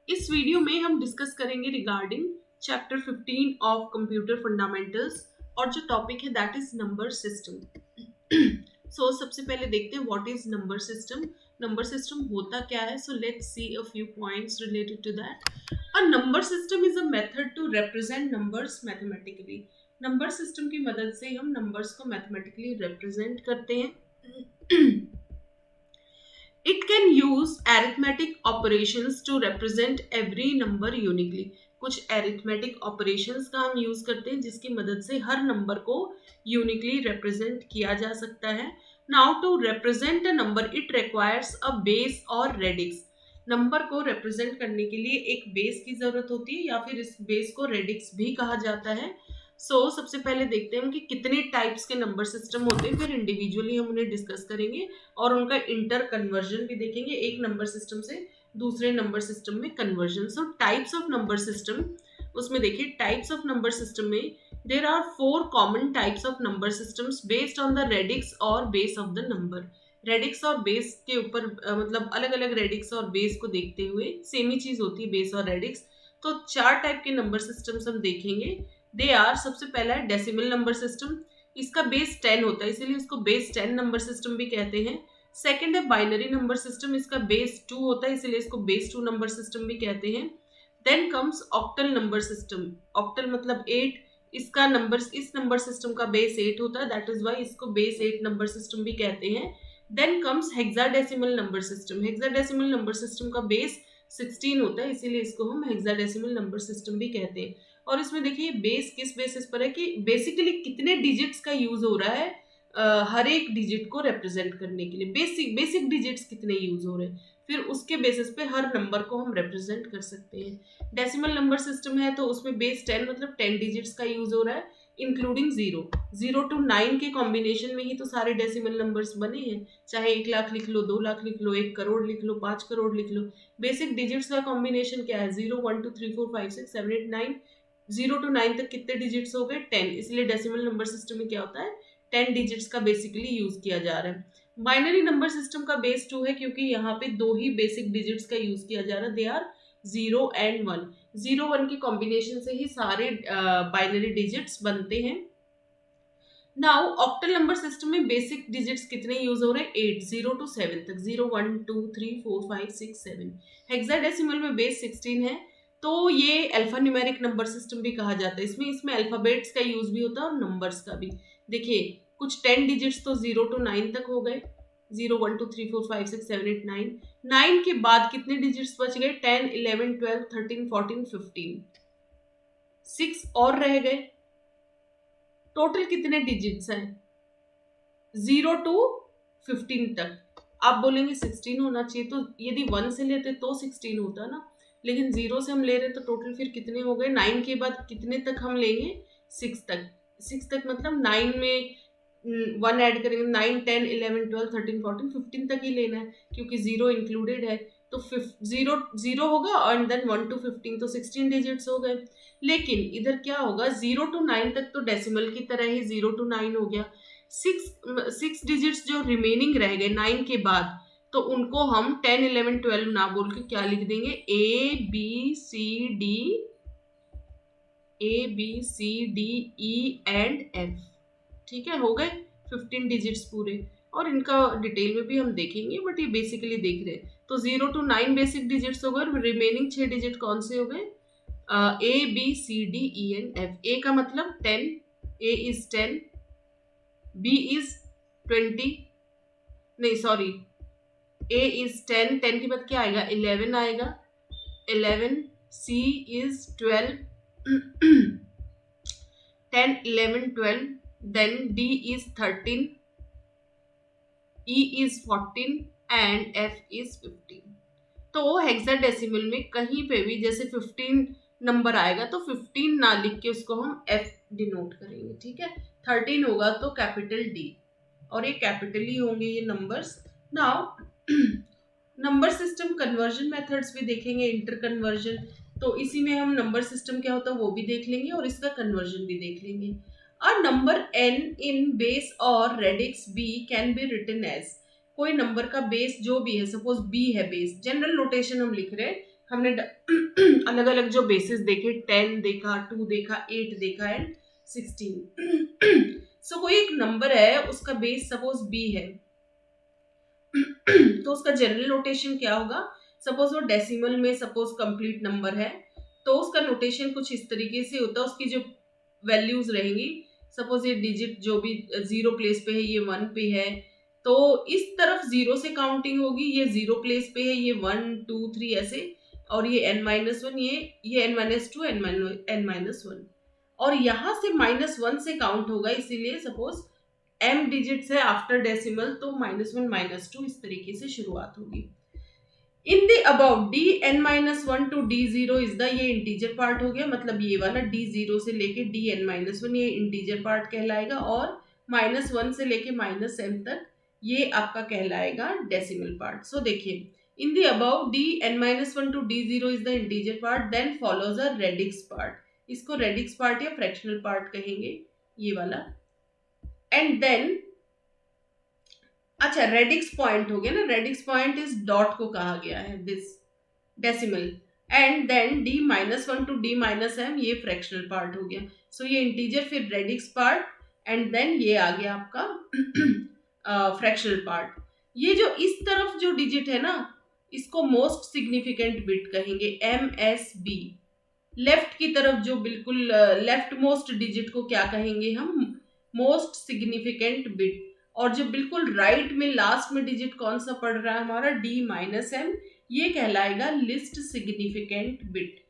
इस वीडियो में हम डिस्कस करेंगे regarding chapter 15 of computer fundamentals और जो टॉपिक है that is number system. So सबसे पहले देखते हैं what is number system. Number system होता क्या है? So let's see a few points related to that. A number system is a method to represent numbers mathematically. Number system की मदद से हम नंबर्स को मैथमेटिकली रिप्रेजेंट करते हैं। It can use arithmetic operations to represent every number uniquely. कुछ arithmetic operations का हम use करते हैं जिसकी मदद से हर नंबर को uniquely represent किया जा सकता है. Now to represent a number, it requires a base or radix. Number को represent करने के लिए एक बेस की जरूरत होती है या फिर इस बेस को रेडिक्स भी कहा जाता है. सबसे पहले देखते हैं कि कितने टाइप्स के नंबर सिस्टम होते हैं, फिर इंडिविजुअली हम उन्हें डिस्कस करेंगे और उनका इंटर कन्वर्जन भी देखेंगे, एक नंबर सिस्टम से दूसरे नंबर सिस्टम में conversion. So types of number system, उसमें देखिए टाइप्स ऑफ नंबर सिस्टम में there are 4 common types of number systems based on the radix और base of the number. Radix और बेस के ऊपर मतलब अलग अलग रेडिक्स और बेस को देखते हुए सेम ही चीज होती है बेस और रेडिक्स. तो 4 टाइप के नंबर सिस्टम्स हम देखेंगे. दे आर, सबसे पहला है डेसिमल नंबर सिस्टम. इसका बेस 10 होता है इसीलिए इसको बेस 10 नंबर सिस्टम भी कहते हैं. सेकंड है बाइनरी नंबर सिस्टम. इसका बेस 2 होता है इसीलिए इसको बेस 2 नंबर सिस्टम भी कहते हैं. Then comes octal number system. Octal मतलब 8. इसका नंबर, इस नंबर सिस्टम का बेस 8 होता है, दैट इज वाई इसको बेस 8 नंबर सिस्टम भी कहते हैं. Then comes hexadecimal number system. Hexadecimal number system का बेस 16 होता है इसीलिए इसको हम हेक्साडेसिमल नंबर सिस्टम भी कहते हैं. और इसमें देखिए बेस किस बेसिस पर है कि बेसिकली कितने डिजिट्स का यूज हो रहा है हर एक डिजिट को रिप्रेजेंट करने के लिए. बेसिक डिजिट्स कितने यूज हो रहे हैं, फिर उसके बेसिस पे हर नंबर को हम रिप्रेजेंट कर सकते हैं. डेसिमल नंबर सिस्टम है तो उसमें बेस 10 मतलब 10 डिजिट्स का यूज हो रहा है इंक्लूडिंग 0 to 9 के कॉम्बिनेशन में ही तो सारे डेसिमल नंबर्स बने हैं. चाहे 1 लाख लिख लो, 2 लाख लिख लो, 1 करोड़ लिख लो, 5 करोड़ लिख लो. बेसिक डिजिट्स का कॉम्बिनेशन क्या है? 0 1 2 3 4 5 6 7 8 9. 0 to 9 तक कितने डिजिट्स हो गए? 10. इसलिए डेसिमल नंबर सिस्टम में क्या होता है? 10 डिजिट्स का बेसिकली यूज किया जा रहा है. बाइनरी नंबर सिस्टम का बेस 2 है क्योंकि यहाँ पे दो ही बेसिक डिजिट्स का यूज किया जा रहा है. They are 0 and 1. 0 1 के कॉम्बिनेशन से ही सारे बाइनरी डिजिट्स बनते हैं. नाउ ऑक्टल नंबर सिस्टम में बेसिक डिजिट्स कितने यूज हो रहे हैं? 8. 0 to 7 तक. 0 1 2 3 4 5 6 7. हेक्साडेसिमल में बेस 16 है तो ये अल्फा न्यूमेरिक नंबर सिस्टम भी कहा जाता है. इसमें इसमें अल्फाबेट्स का यूज भी होता है और नंबर्स का भी. देखिए कुछ 10 डिजिट्स तो 0 to 9 तक हो गए. 0 1 2 3 4 5 6 7 8 9. 9 के बाद कितने डिजिट्स बच गए? 10 11 12 13 14 15. 6 और रह गए. टोटल कितने डिजिट्स हैं? 0 to 15 तक. आप बोलेंगे 16 होना चाहिए, तो यदि 1 से लेते तो 16 होता ना, लेकिन 0 से हम ले रहे तो टोटल फिर कितने हो गए? 9 के बाद कितने तक हम लेंगे? 6 तक. 6 तक मतलब 9 में 1 ऐड करेंगे. 9 10 11 12 13 14 15 तक ही लेना है क्योंकि 0 इंक्लूडेड है. तो 0 0 होगा एंड देन 1 to 15 तो 16 डिजिट्स हो गए. लेकिन इधर क्या होगा? 0 to 9 तक तो डेसिमल की तरह ही 0 to 9 हो गया. 6 डिजिट्स जो रिमेनिंग रह गए 9 के बाद, तो उनको हम 10 11 12 ना बोल के क्या लिख देंगे? A B C D E and F. ठीक है, हो गए 15 डिजिट्स पूरे. और इनका डिटेल में भी हम देखेंगे बट ये बेसिकली देख रहे हैं. तो 0 to 9 बेसिक डिजिट्स हो गए और रिमेनिंग 6 डिजिट कौन से हो गए? A B C D E and F. A का मतलब 10. A is 10. B is 20. नहीं सॉरी, ए इज 10. 10 के बाद क्या आएगा? 11 आएगा. 11. सी is 12. 10 11 12. Then D is 13, E is 14 and F is 15. तो हेक्साडेसिमल में कहीं पे भी जैसे 15 नंबर आएगा तो 15 ना लिख के उसको हम F डिनोट करेंगे. ठीक है, 13 होगा तो कैपिटल D और ये कैपिटल ही होंगे ये numbers. Now number system conversion methods भी देखेंगे, इंटर कन्वर्जन. तो इसी में हम नंबर सिस्टम क्या होता है वो भी देख लेंगे और इसका कन्वर्जन भी देख लेंगे. A number n in base or radix b can be written as. कोई नंबर का बेस जो भी है, सपोज b है बेस, जनरल नोटेशन हम लिख रहे हैं, हमने अलग अलग जो बेसिस देखे, 10 देखा, 2 देखा, 8 देखा एंड 16। सो कोई एक नंबर है, उसका बेस सपोज b है, तो उसका जनरल नोटेशन क्या होगा? सपोज वो डेसिमल में सपोज कंप्लीट नंबर है, तो उसका नोटेशन कुछ इस तरीके से होता है, उसकी जो वैल्यूज रहेंगी, सपोज ये डिजिट जो भी 0 प्लेस पे है ये 1 पे है, तो इस तरफ 0 से काउंटिंग होगी, ये 0 प्लेस पे है, ये 1 2 3 ऐसे, और ये n-1, ये n-2, n-1, और यहां से -1 से काउंट होगा, इसीलिए सपोज m डिजिट्स है आफ्टर डेसिमल, तो -1 -2 इस तरीके से शुरुआत होगी। In the about dn-1 to d0 is the, ये इंटीजर पार्ट हो गया, मतलब ये वाला d0 से लेके dn-1 ये इंटीजर पार्ट कहलाएगा, और -1 से लेके -m तक ये आपका कहलाएगा डेसिमल पार्ट। सो देखिए, in the about dn-1 to d0 is the integer part, then follows a radix part, इसको रेडिक्स पार्ट या फ्रैक्शनल पार्ट कहेंगे, ये वाला। एंड देन अच्छा, रेडिक्स पॉइंट हो गया ना, रेडिक्स पॉइंट इस डॉट को कहा गया है, this decimal. And then d-1 to d-m ये फ्रैक्शनल पार्ट हो गया। सो ये इंटीजर, फिर रेडिक्स पार्ट, एंड देन ये आ गया आपका फ्रैक्शनल पार्ट। ये जो इस तरफ जो डिजिट है ना, इसको मोस्ट सिग्निफिकेंट बिट कहेंगे, MSB। लेफ्ट की तरफ जो बिल्कुल लेफ्ट मोस्ट डिजिट को क्या कहेंगे हम? Most significant bit. और जो बिल्कुल राइट में लास्ट में डिजिट कौन सा पड़ रहा है हमारा? d-m, ये कहलाएगा लिस्ट सिग्निफिकेंट बिट,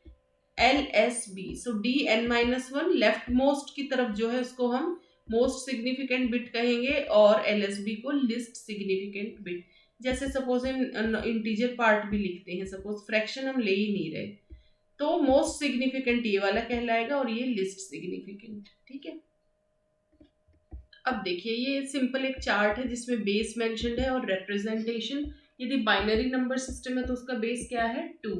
LSB। सो dn-1 लेफ्ट मोस्ट की तरफ जो है उसको हम मोस्ट सिग्निफिकेंट बिट कहेंगे, और LSB को लिस्ट सिग्निफिकेंट बिट। जैसे सपोज इंटीजर पार्ट भी लिखते हैं, सपोज फ्रैक्शन हम ले ही नहीं रहे, तो मोस्ट सिग्निफिकेंट ये वाला कहलाएगा, और ये लिस्ट सिग्निफिकेंट, ठीक है। अब देखिए, ये सिंपल एक चार्ट है जिसमें बेस मेंशन्ड है और रिप्रेजेंटेशन। यदि बाइनरी नंबर सिस्टम है तो उसका बेस क्या है? 2।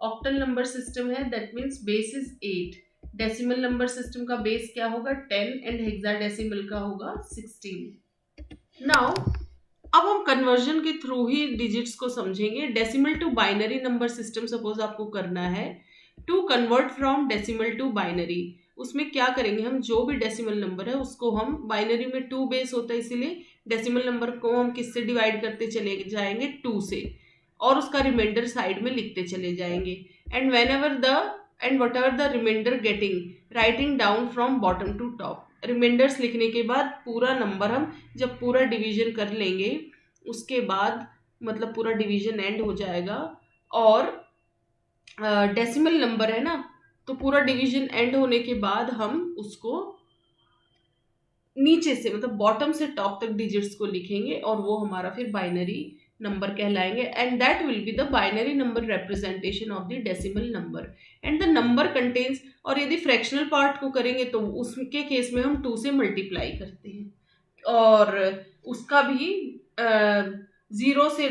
ऑक्टल नंबर सिस्टम है, that means base is 8। Decimal number system का बेस क्या होगा? 10, एंड हेक्साडेसिमल का होगा 16। नाउ अब हम कन्वर्जन के थ्रू ही डिजिट्स को समझेंगे। Decimal to binary number system suppose आपको करना है, to convert from decimal to binary, उसमें क्या करेंगे हम? जो भी डेसिमल नंबर है उसको हम, बाइनरी में 2 बेस होता है, इसीलिए डेसिमल नंबर को हम किससे डिवाइड करते चले जाएंगे? 2 से, और उसका रिमाइंडर साइड में लिखते चले जाएंगे। And whatever the remainder getting writing down from bottom to top. Remainders लिखने के बाद पूरा नंबर हम जब पूरा डिवीजन कर लेंगे, उसके बाद मतलब पूरा डिवीजन एंड हो जाएगा, और डेसिमल नंबर है ना, तो पूरा डिवीजन एंड होने के बाद हम उसको नीचे से मतलब बॉटम से टॉप तक डिजिट्स को लिखेंगे, और वो हमारा फिर बाइनरी नंबर कहलाएंगे, and that will be the binary number representation of the decimal number. And the number contains, और यदि फ्रैक्शनल पार्ट को करेंगे तो उसके केस में हम 2 से मल्टीप्लाई करते हैं, और उसका भी 0 से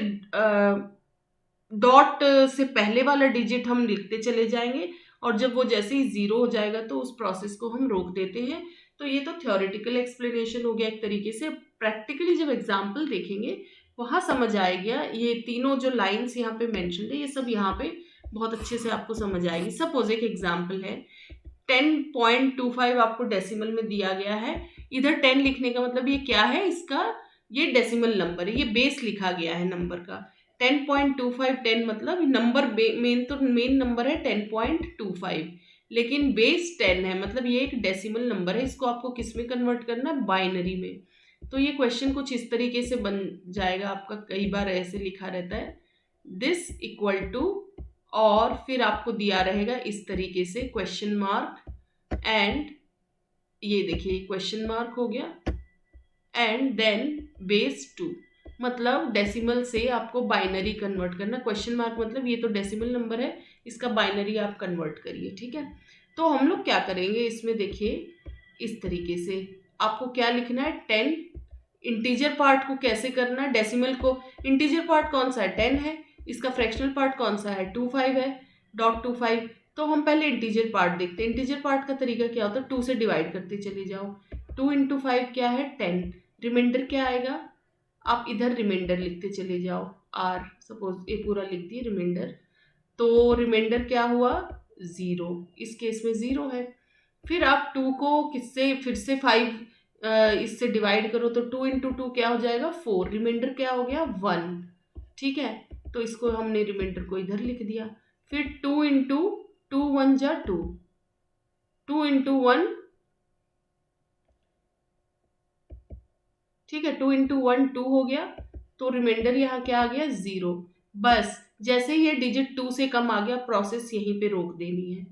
डॉट से पहले वाला डिजिट हम लिखते चले जाएंगे, और जब वो जैसे ही 0 हो जाएगा तो उस प्रोसेस को हम रोक देते हैं। तो ये तो थ्योरेटिकल एक्सप्लेनेशन हो गया एक तरीके से। प्रैक्टिकली जब एग्जाम्पल देखेंगे वहाँ समझ आएगा, ये तीनों जो लाइंस यहाँ पे मेंशन्ड है ये सब यहाँ पे बहुत अच्छे से आपको समझ आएगी। सपोज एक एग्जाम्पल है, 10.25 आपको डेसिमल में दिया गया है, इधर 10 लिखने का मतलब ये क्या है? इसका ये डेसिमल नंबर है, ये बेस लिखा गया है नंबर का। 10.25 10 मतलब नंबर मेन नंबर है 10.25, लेकिन बेस 10 है, मतलब ये एक डेसिमल नंबर है। इसको आपको किस में कन्वर्ट करना है? बाइनरी में। तो ये क्वेश्चन कुछ इस तरीके से बन जाएगा आपका, कई बार ऐसे लिखा रहता है, दिस इक्वल टू, और फिर आपको दिया रहेगा इस तरीके से क्वेश्चन मार्क, एंड ये देखिए क्वेश्चन मार्क हो गया, एंड देन बेस 2, मतलब डेसिमल से आपको बाइनरी कन्वर्ट करना। क्वेश्चन मार्क मतलब ये तो डेसिमल नंबर है, इसका बाइनरी आप कन्वर्ट करिए, ठीक है। तो हम लोग क्या करेंगे इसमें, देखिए इस तरीके से आपको क्या लिखना है? 10। इंटीजर पार्ट को कैसे करना है? डेसिमल को, इंटीजर पार्ट कौन सा है? 10 है, इसका फ्रैक्शनल पार्ट कौन सा है? 25 है, .25। तो हम पहले इंटीजर पार्ट देखते हैं। इंटीजर पार्ट का तरीका क्या होता है? 2 से डिवाइड करते चले जाओ, 2 × 5 क्या है? 10। रिमाइंडर क्या आएगा? आप इधर रिमाइंडर लिखते चले जाओ, r, सपोज ये पूरा लिख दिए रिमाइंडर, तो रिमाइंडर क्या हुआ 0, इस केस में 0 है। फिर आप 2 को किससे फिर से 5 इससे डिवाइड करो तो 2 इंटू 2 क्या हो जाएगा 4, रिमाइंडर क्या हो गया 1। ठीक है, तो इसको हमने रिमाइंडर को इधर लिख दिया। फिर 2 इंटू 2 1 जा 2, 2 इंटू 1, ठीक है, 2 इंटू 1 2 हो गया, तो रिमाइंडर यहाँ क्या आ गया 0। बस जैसे ही ये डिजिट 2 से कम आ गया, प्रोसेस यहीं पे रोक देनी है।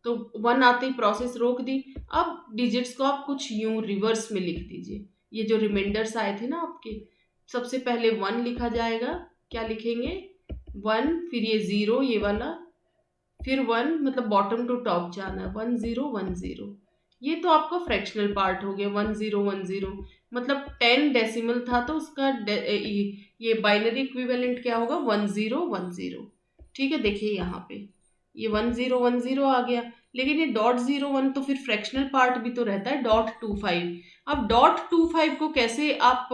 तो 1 आते ही प्रोसेस रोक दी। अब डिजिट्स को आप कुछ यूं रिवर्स में लिख दीजिए। ये जो रिमाइंडर्स आए थे ना आपके, सबसे पहले 1 लिखा जाएगा, क्या लिखेंगे 1, फिर ये 0 ये वाला, फिर 1, मतलब बॉटम टू टॉप जाना है 1 0 1 0। ये तो आपका फ्रैक्शनल पार्ट हो गया 1 0 1 0, मतलब 10 डेसिमल था तो उसका ये बाइनरी इक्विवेलेंट क्या होगा 1 0 1 0। ठीक है, देखिए यहाँ पे ये 1 0 1 0 आ गया, लेकिन ये डॉट 0 1 तो फिर फ्रैक्शनल पार्ट भी तो रहता है डॉट 2 5। अब डॉट 2 5 को कैसे आप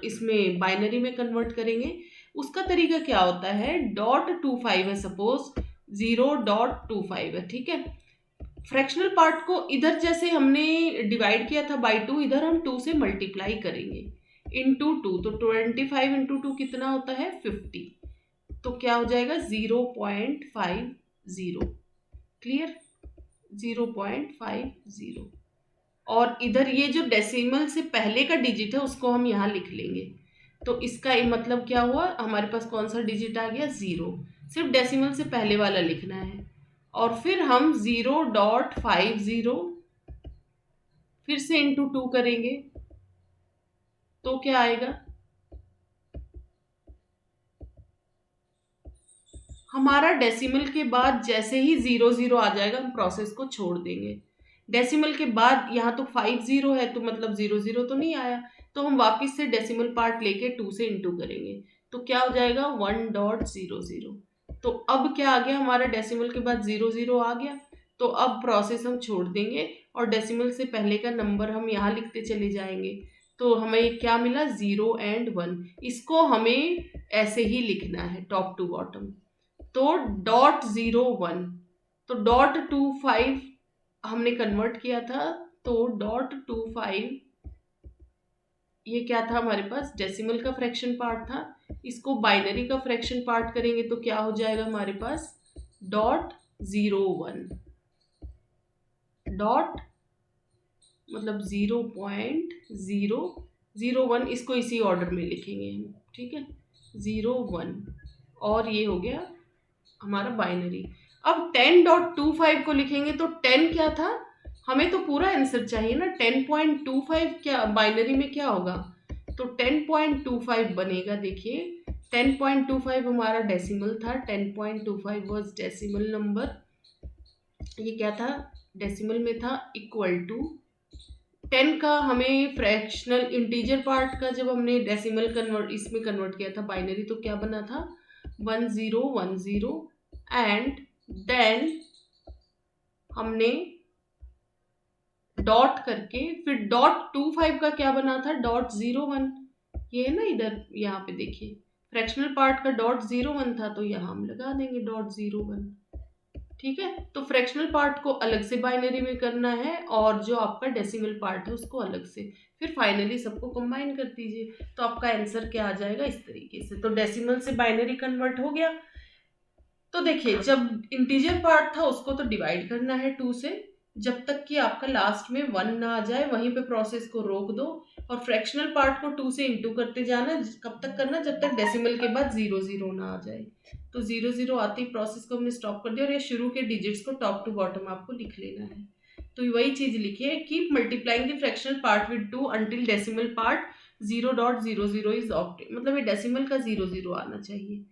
इसमें बाइनरी में कन्वर्ट करेंगे, उसका तरीका क्या होता है, डॉट 2 5 है सपोज 0.25 है, ठीक है। फ्रैक्शनल पार्ट को इधर जैसे हमने डिवाइड किया था बाई 2, इधर हम 2 से मल्टीप्लाई करेंगे इंटू 2, तो 25 इंटू 2 कितना होता है 50, तो क्या हो जाएगा 0.50। क्लियर, 0.50। और इधर ये जो डेसिमल से पहले का डिजिट है उसको हम यहाँ लिख लेंगे, तो इसका मतलब क्या हुआ, हमारे पास कौन सा डिजिट आ गया 0, सिर्फ डेसिमल से पहले वाला लिखना है। और फिर हम 0.50 फिर से इंटू 2 करेंगे, तो क्या आएगा, हमारा डेसिमल के बाद जैसे ही 0 0 आ जाएगा हम प्रोसेस को छोड़ देंगे। डेसिमल के बाद यहाँ तो 50 है, तो मतलब 0 0 तो नहीं आया, तो हम वापस से डेसिमल पार्ट लेके 2 से इंटू करेंगे, तो क्या हो जाएगा 1.00। तो अब क्या आ गया, हमारा डेसिमल के बाद 0 0 आ गया, तो अब प्रोसेस हम छोड़ देंगे और डेसिमल से पहले का नंबर हम यहाँ लिखते चले जाएंगे। तो हमें क्या मिला 0 एंड 1, इसको हमें ऐसे ही लिखना है टॉप टू बॉटम। तो .01, तो .25 हमने कन्वर्ट किया था, तो .25 ये क्या था हमारे पास, डेसिमल का फ्रैक्शन पार्ट था। इसको बाइनरी का फ्रैक्शन पार्ट करेंगे तो क्या हो जाएगा हमारे पास .01, डॉट मतलब 0.001, इसको इसी ऑर्डर में लिखेंगे हम, ठीक है 01, और ये हो गया हमारा बाइनरी। अब 10.25 को लिखेंगे तो 10 क्या था, हमें तो पूरा आंसर चाहिए ना, 10.25 क्या बाइनरी में क्या होगा, तो 10.25 बनेगा। देखिए 10.25 हमारा डेसिमल था, 10.25 वाज डेसिमल नंबर, ये क्या था डेसिमल में था, इक्वल टू 10 का हमें फ्रैक्शनल इंटीजर पार्ट का जब हमने डेसिमल कन्वर्ट इसमें कन्वर्ट किया था बाइनरी, तो क्या बना था 1010, एंड देन हमने डॉट करके फिर .25 का क्या बना था .01, ये है ना इधर यहाँ पे देखिए फ्रैक्शनल पार्ट का .01 था, तो यहाँ हम लगा देंगे .01, ठीक है। तो फ्रैक्शनल पार्ट को अलग से बाइनरी में करना है और जो आपका डेसिमल पार्ट है उसको अलग से, फिर फाइनली सबको कंबाइन कर दीजिए, तो आपका आंसर क्या आ जाएगा इस तरीके से। तो डेसिमल से बाइनरी कन्वर्ट हो गया। तो देखिए जब इंटीजर पार्ट था उसको तो डिवाइड करना है 2 से, जब तक कि आपका लास्ट में 1 ना आ जाए वहीं पे प्रोसेस को रोक दो, और फ्रैक्शनल पार्ट को 2 से इंटू करते जाना, कब तक करना, जब तक डेसिमल के बाद 0 0 ना आ जाए। तो 0 0 आते ही प्रोसेस को हमने स्टॉप कर दिया, और ये शुरू के डिजिट्स को टॉप टू बॉटम आपको लिख लेना है। तो वही चीज लिखिए, keep multiplying the fractional part with 2 until decimal part 0.00 is obtain, मतलब ये डेसिमल का 0 0 आना चाहिए,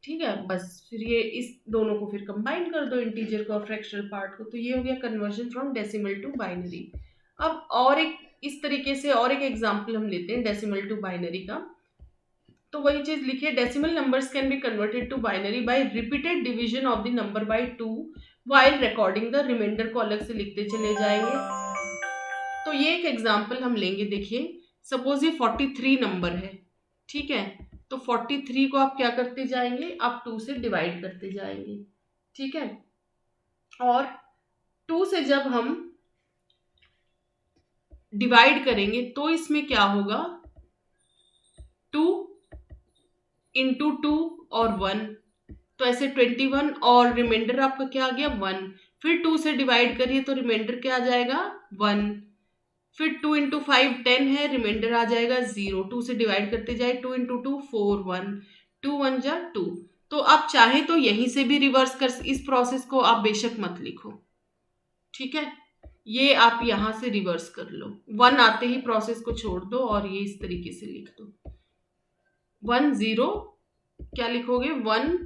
ठीक है। बस फिर ये इस दोनों को फिर कंबाइन कर दो, इंटीजर को और फ्रैक्शनल पार्ट को, तो ये हो गया conversion from decimal to binary. अब और एक इस तरीके से और एक एग्जांपल हम लेते हैं डेसिमल टू बाइनरी का। तो वही चीज लिखिए, decimal numbers can be converted to binary by repeated division of the number by 2 while recording the remainder को अलग से लिखते चले जाएंगे। तो ये एक एग्जांपल हम लेंगे, देखिए सपोज ये 43 नंबर है, ठीक है, तो 43 को आप क्या करते जाएंगे, आप 2 से डिवाइड करते जाएंगे, ठीक है। और 2 से जब हम डिवाइड करेंगे तो इसमें क्या होगा, 2 इंटू 2 और 1, तो ऐसे 21 और रिमाइंडर आपका क्या आ गया 1। फिर 2 से डिवाइड करिए तो रिमाइंडर क्या आ जाएगा 1। फिर 2 इंटू 5 10 है, रिमाइंडर आ जाएगा 0। 2 से डिवाइड करते जाए, 2 इंटू 2 4 1, 2 1 जा 2। तो आप चाहे तो यहीं से भी रिवर्स कर, इस प्रोसेस को आप बेशक मत लिखो, ठीक है, ये आप यहां से रिवर्स कर लो, 1 आते ही प्रोसेस को छोड़ दो और ये इस तरीके से लिख दो। 1 0 क्या लिखोगे, 1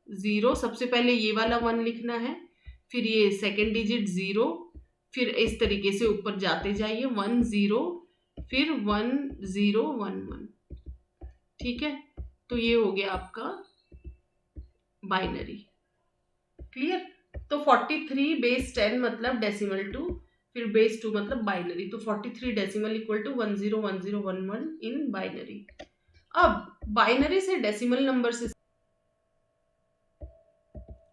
0, सबसे पहले ये वाला 1 लिखना है, फिर ये सेकेंड डिजिट 0, फिर इस तरीके से ऊपर जाते जाइए 1 0, फिर 1 0 1 1, ठीक है। तो ये हो गया आपका बाइनरी, क्लियर। तो 43 बेस 10 मतलब डेसिमल 2, फिर बेस 2 मतलब बाइनरी, तो 43 decimal equal to 10 10 1 1 in binary. अब बाइनरी से डेसिमल नंबर सिस्टम,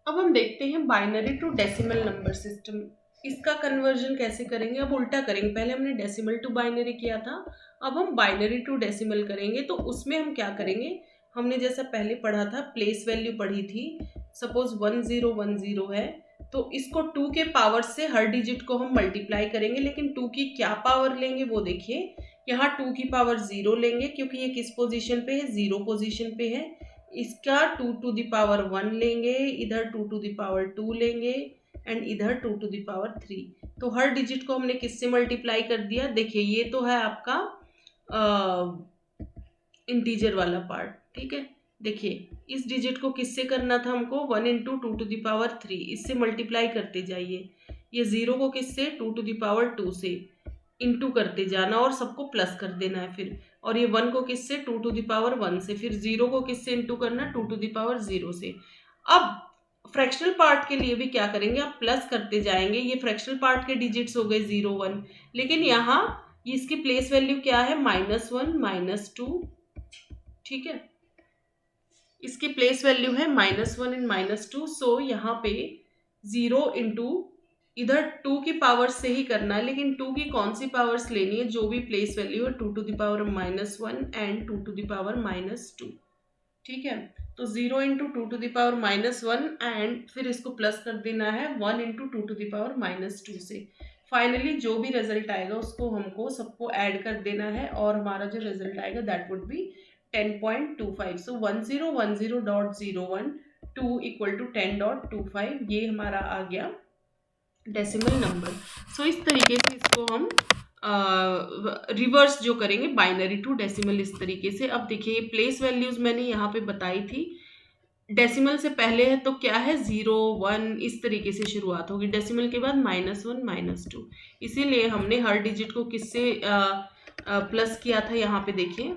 अब हम देखते हैं binary to decimal number system, इसका कन्वर्जन कैसे करेंगे। अब उल्टा करेंगे, पहले हमने डेसिमल टू बाइनरी किया था, अब हम बाइनरी टू डेसिमल करेंगे। तो उसमें हम क्या करेंगे, हमने जैसा पहले पढ़ा था, प्लेस वैल्यू पढ़ी थी, सपोज 1010 है, तो इसको 2 के पावर से हर डिजिट को हम मल्टीप्लाई करेंगे, लेकिन 2 की क्या पावर लेंगे वो देखिए, यहाँ 2 की पावर 0 लेंगे क्योंकि ये किस पोजीशन पे है, 0 पोजीशन पे है। इसका 2 टू द पावर 1 लेंगे, इधर 2 टू द पावर 2 लेंगे एंड इधर 2 टू द पावर 3। तो हर डिजिट को हमने किससे मल्टीप्लाई कर दिया, देखिए ये तो है आपका इंटीजर वाला पार्ट, ठीक है। देखिए इस डिजिट को किससे करना था हमको, 1 इंटू 2 टू द पावर 3, इससे मल्टीप्लाई करते जाइए। ये 0 को किससे, 2 टू द पावर 2 से इंटू करते जाना और सबको प्लस कर देना है फिर। और ये 1 को किससे, 2 टू द पावर 1 से, फिर 0 को किससे इंटू करना, 2 टू द पावर 0 से। अब फ्रैक्शनल पार्ट के लिए भी क्या करेंगे, आप प्लस करते जाएंगे। ये फ्रैक्शनल पार्ट के डिजिट्स हो गए 0 1, लेकिन यहाँ इसकी प्लेस वैल्यू क्या है, -1 -2, ठीक है। इसकी प्लेस वैल्यू है -1 एंड -2, सो यहाँ पे 0 इंटू, इधर 2 की पावर से ही करना है, लेकिन 2 की कौन सी पावर्स लेनी है, जो भी प्लेस वैल्यू है, 2 to the power -1 and 2 to the power -2, ठीक है। तो 0 into 2 to the power -1 and फिर इसको प्लस कर देना है 1 इंटू 2 टू द पावर -2 से। फाइनली जो भी रिजल्ट आएगा उसको हमको सबको ऐड कर देना है और हमारा जो रिजल्ट आएगा that would be 10.25। So 1010.01 2 equal to 10.25, ये हमारा आ गया डेसिमल नंबर। सो इस तरीके से इसको हम रिवर्स जो करेंगे बाइनरी टू डेसिमल, इस तरीके से। अब देखिए प्लेस वैल्यूज मैंने यहाँ पे बताई थी, डेसिमल से पहले है तो क्या है 0 1, इस तरीके से शुरुआत होगी, डेसिमल के बाद -1 -2, इसीलिए हमने हर डिजिट को किससे प्लस किया था। यहाँ पे देखिए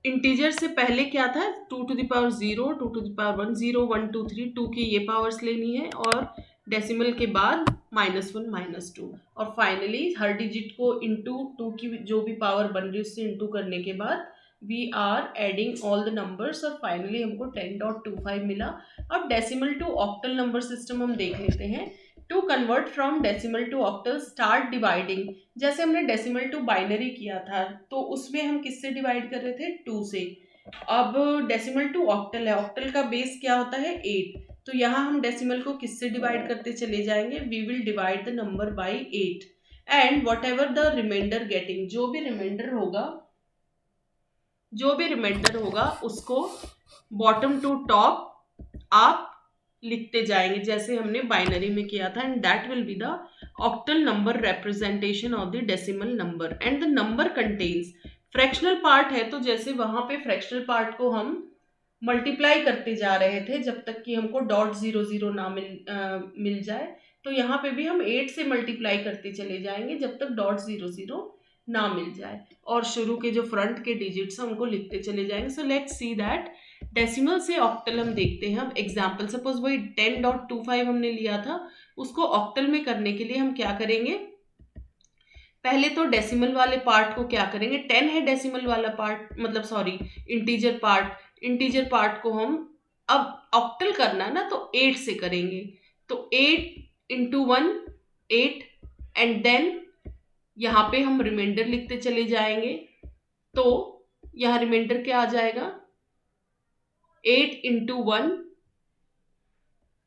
इंटीजर से पहले क्या था, 2 to the power 0 2 to the power 1 0 1 2 3, 2 की ये पावर्स लेनी है, और डेसिमल के बाद -1 -2, और फाइनली हर डिजिट को इंटू 2 की जो भी पावर बन रही है उससे इंटू करने के बाद we are adding all the numbers, और फाइनली हमको 10.25 मिला। अब decimal to octal number system हम देख लेते हैं। To convert from decimal to octal start dividing, जैसे हमने डेसिमल टू बाइनरी किया था तो उसमें हम किससे डिवाइड कर रहे थे, 2 से। अब डेसिमल टू ऑक्टल है, ऑक्टल का बेस क्या होता है 8, तो यहाँ हम डेसिमल को किससे डिवाइड करते चले जाएंगे, we will divide the number by 8 and whatever the remainder getting, जो भी रिमाइंडर होगा उसको बॉटम टू टॉप आप लिखते जाएंगे जैसे हमने बाइनरी में किया था, and that will be the octal number representation of the decimal number. And the number contains, fractional part है तो जैसे वहां पे फ्रैक्शनल पार्ट को हम मल्टीप्लाई करते जा रहे थे जब तक कि हमको .00 ना मिल जाए, तो यहाँ पे भी हम 8 से मल्टीप्लाई करते चले जाएंगे जब तक .00 ना मिल जाए, और शुरू के जो फ्रंट के डिजिट्स हैं उनको लिखते चले जाएंगे। सो लेट्स सी दैट डेसिमल से ऑक्टल हम देखते हैं। अब एग्जाम्पल, सपोज वही 10.25 हमने लिया था, उसको ऑक्टल में करने के लिए हम क्या करेंगे, पहले तो डेसिमल वाले पार्ट को क्या करेंगे, 10 है डेसिमल वाला पार्ट, मतलब sorry integer part, integer part को हम अब ऑक्टल करना है ना तो 8 से करेंगे। तो 8 इंटू 1 8, एंड देन यहाँ पे हम रिमाइंडर लिखते चले जाएंगे। तो यहाँ रिमाइंडर क्या आ जाएगा, 8 into 1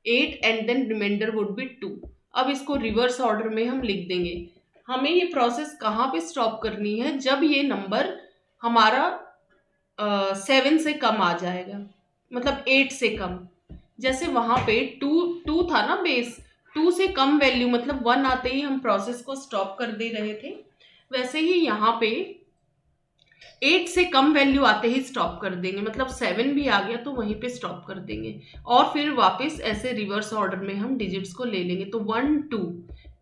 8, and then remainder would be 2। अब इसको रिवर्स ऑर्डर में हम लिख देंगे। हमें ये प्रोसेस कहाँ पे स्टॉप करनी है, जब ये नंबर हमारा 7 से कम आ जाएगा, मतलब 8 से कम। जैसे वहां पे 2 था ना बेस, 2 से कम वैल्यू मतलब 1 आते ही हम प्रोसेस को स्टॉप कर दे रहे थे, वैसे ही यहाँ पे 8 से कम वैल्यू आते ही स्टॉप कर देंगे, मतलब 7 भी आ गया तो वहीं पे स्टॉप कर देंगे, और फिर वापस ऐसे रिवर्स ऑर्डर में हम डिजिट्स को ले लेंगे। तो 1 2,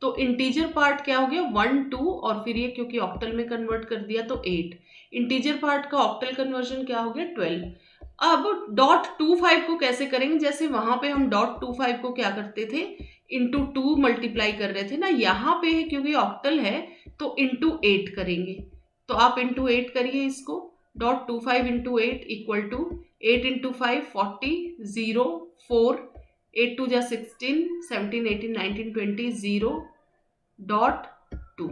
तो इंटीजर पार्ट क्या हो गया 1 2, और फिर ये क्योंकि ऑक्टल में कन्वर्ट कर दिया तो 8। इंटीजर पार्ट का ऑक्टल कन्वर्जन क्या हो गया 12। अब डॉट 25 को कैसे करेंगे, जैसे वहां पे हम डॉट 25 को क्या करते थे, इंटू 2 मल्टीप्लाई कर रहे थे ना, यहाँ पे क्योंकि ऑक्टल है तो इंटू 8 करेंगे। तो आप इंटू 8 करिए इसको, dot 25 into 8 equal to 8 into 5 40 0 4 8 2 जा 16 17 18 19 20 0 डॉट 2।